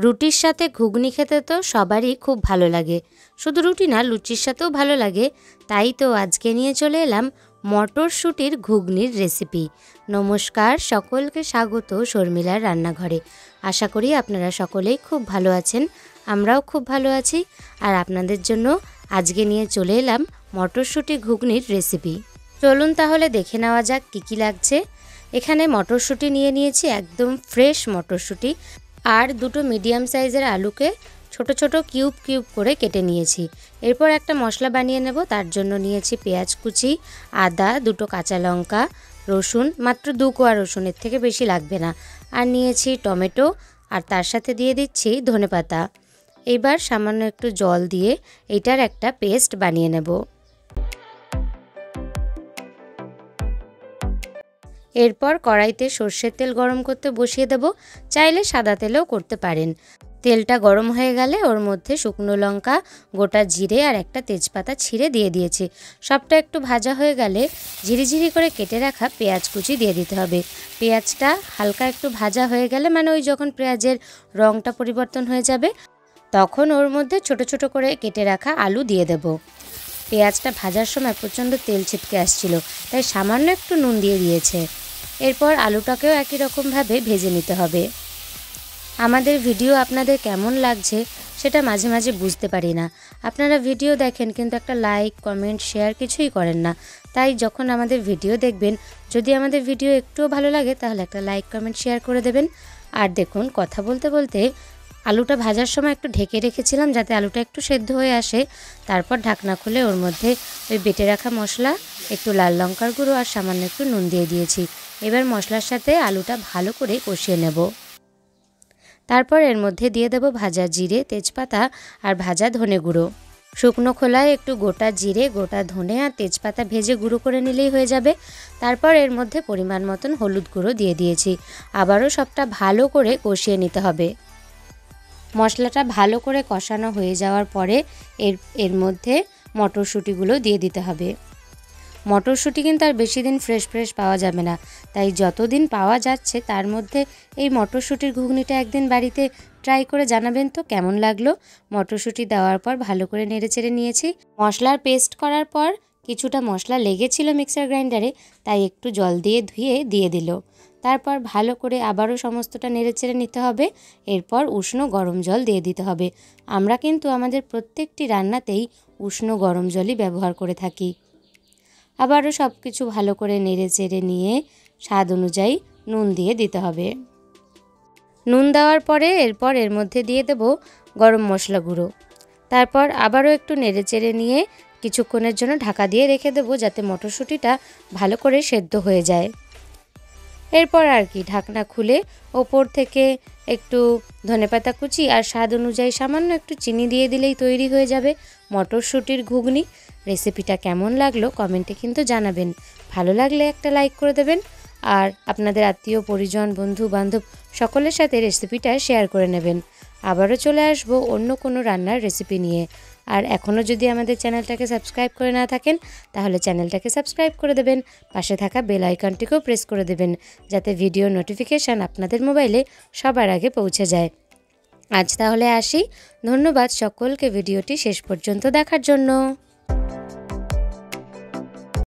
রুটির সাথে ঘুগনি খেতে তো সবারই খুব ভালো লাগে, শুধু রুটি না লুচির সাথেও ভালো লাগে। তাই তো আজকে নিয়ে চলে এলাম মটরশুঁটির ঘুগনির রেসিপি। নমস্কার, সকলকে স্বাগত শর্মিলার রান্নাঘরে। আশা করি আপনারা সকলেই খুব ভালো আছেন, আমরাও খুব ভালো আছি। আর আপনাদের জন্য আজকে নিয়ে চলে এলাম মটরশুঁটি ঘুগনির রেসিপি। চলুন তাহলে দেখে নেওয়া যাক কী কী লাগছে। এখানে মটরশুঁটি নিয়ে নিয়েছি, একদম ফ্রেশ মটরশুঁটি। আর দুটো মিডিয়াম সাইজের আলুকে ছোট ছোট কিউব কিউব করে কেটে নিয়েছি। এরপর একটা মশলা বানিয়ে নেব। তার জন্য নিয়েছি পেঁয়াজ কুচি, আদা, দুটো কাঁচা লঙ্কা, রসুন, মাত্র 2 কোয়া রসুন, এর থেকে বেশি লাগবে না। আর নিয়েছি টমেটো, আর তার সাথে দিয়ে দিচ্ছি ধনেপাতা। এবার সামান্য একটু জল দিয়ে এটার একটা পেস্ট বানিয়ে নেব। এরপর কড়াইতে সর্ষের তেল গরম করতে বসিয়ে দেব, চাইলে সাদা তেলেও করতে পারেন। তেলটা গরম হয়ে গেলে ওর মধ্যে শুকনো লঙ্কা, গোটা জিরে আর একটা তেজপাতা ছিঁড়ে দিয়ে দিয়েছি। সবটা একটু ভাজা হয়ে গেলে ঝিরিঝিরি করে কেটে রাখা পেঁয়াজ কুচি দিয়ে দিতে হবে। পেঁয়াজটা হালকা একটু ভাজা হয়ে গেলে, মানে ওই যখন পেঁয়াজের রঙটা পরিবর্তন হয়ে যাবে, তখন ওর মধ্যে ছোট ছোট করে কেটে রাখা আলু দিয়ে দেব। পেঁয়াজটা ভাজার সময় প্রচণ্ড তেল ছিটকে আসছিল, তাই সামান্য একটু নুন দিয়ে দিয়েছে। এরপর আলুটাকেও একই রকমভাবে ভেজে নিতে হবে। আমাদের ভিডিও আপনাদের কেমন লাগছে সেটা মাঝে মাঝে বুঝতে পারি না। আপনারা ভিডিও দেখেন কিন্তু একটা লাইক, কমেন্ট, শেয়ার কিছুই করেন না। তাই যখন আমাদের ভিডিও দেখবেন, যদি আমাদের ভিডিও একটুও ভালো লাগে তাহলে একটা লাইক, কমেন্ট, শেয়ার করে দেবেন। আর দেখুন, কথা বলতে বলতে আলুটা ভাজার সময় একটু ঢেকে রেখেছিলাম যাতে আলুটা একটু সেদ্ধ হয়ে আসে। তারপর ঢাকনা খুলে ওর মধ্যে ওই বেটে রাখা মশলা, একটু লাল লঙ্কার গুঁড়ো আর সামান্য একটু নুন দিয়ে দিয়েছি। এবার মশলার সাথে আলুটা ভালো করে কষিয়ে নেব। তারপর এর মধ্যে দিয়ে দেব ভাজা জিরে, তেজপাতা আর ভাজা ধনে গুঁড়ো। শুকনো খোলায় একটু গোটা জিরে, গোটা ধনে আর তেজপাতা ভেজে গুঁড়ো করে নিলেই হয়ে যাবে। তারপর এর মধ্যে পরিমাণ মতন হলুদ গুঁড়ো দিয়ে দিয়েছি। আবারও সবটা ভালো করে কষিয়ে নিতে হবে। মশলাটা ভালো করে কষানো হয়ে যাওয়ার পরে এর মধ্যে মটরশুঁটিগুলো দিয়ে দিতে হবে। মটরশুঁটি কিন্তু আর বেশি দিন ফ্রেশ ফ্রেশ পাওয়া যাবে না, তাই যতদিন পাওয়া যাচ্ছে তার মধ্যে এই মটরশুঁটির ঘুগনিটা একদিন বাড়িতে ট্রাই করে জানাবেন তো কেমন লাগলো। মটরশুঁটি দেওয়ার পর ভালো করে নেড়েচেড়ে নিয়েছি। মশলার পেস্ট করার পর কিছুটা মশলা লেগেছিল মিক্সার গ্রাইন্ডারে, তাই একটু জল দিয়ে ধুয়ে দিয়ে দিল। তারপর ভালো করে আবারও সমস্তটা নেড়েচেড়ে নিতে হবে। এরপর উষ্ণ গরম জল দিয়ে দিতে হবে। আমরা কিন্তু আমাদের প্রত্যেকটি রান্নাতেই উষ্ণ গরম জলই ব্যবহার করে থাকি। আবারও সব কিছু ভালো করে নেড়েচেড়ে নিয়ে স্বাদ অনুযায়ী নুন দিয়ে দিতে হবে। নুন দেওয়ার পরে এরপর এর মধ্যে দিয়ে দেব গরম মশলা গুঁড়ো। তারপর আবারও একটু নেড়েচেড়ে নিয়ে কিছুক্ষণের জন্য ঢাকা দিয়ে রেখে দেবো, যাতে মটরশুঁটিটা ভালো করে সেদ্ধ হয়ে যায়। এরপর আর কি, ঢাকনা খুলে ওপর থেকে একটু ধনেপাতা কুচি আর স্বাদ অনুযায়ী সামান্য একটু চিনি দিয়ে দিলেই তৈরি হয়ে যাবে মটরশুঁটির ঘুগনি। রেসিপিটা কেমন লাগলো কমেন্টে কিন্তু জানাবেন। ভালো লাগলে একটা লাইক করে দেবেন, আর আপনাদের আত্মীয় পরিজন, বন্ধু বান্ধব সকলের সাথে রেসিপিটা শেয়ার করে নেবেন। আবারও চলে আসবো অন্য কোনো রান্নার রেসিপি নিয়ে। আর এখনও যদি আমাদের চ্যানেলটাকে সাবস্ক্রাইব করে না থাকেন তাহলে চ্যানেলটাকে সাবস্ক্রাইব করে দেবেন, পাশে থাকা বেল আইকনটিকেও প্রেস করে দেবেন, যাতে ভিডিও নোটিফিকেশান আপনাদের মোবাইলে সবার আগে পৌঁছে যায়। আজ তাহলে আসি। ধন্যবাদ সকলকে ভিডিওটি শেষ পর্যন্ত দেখার জন্য।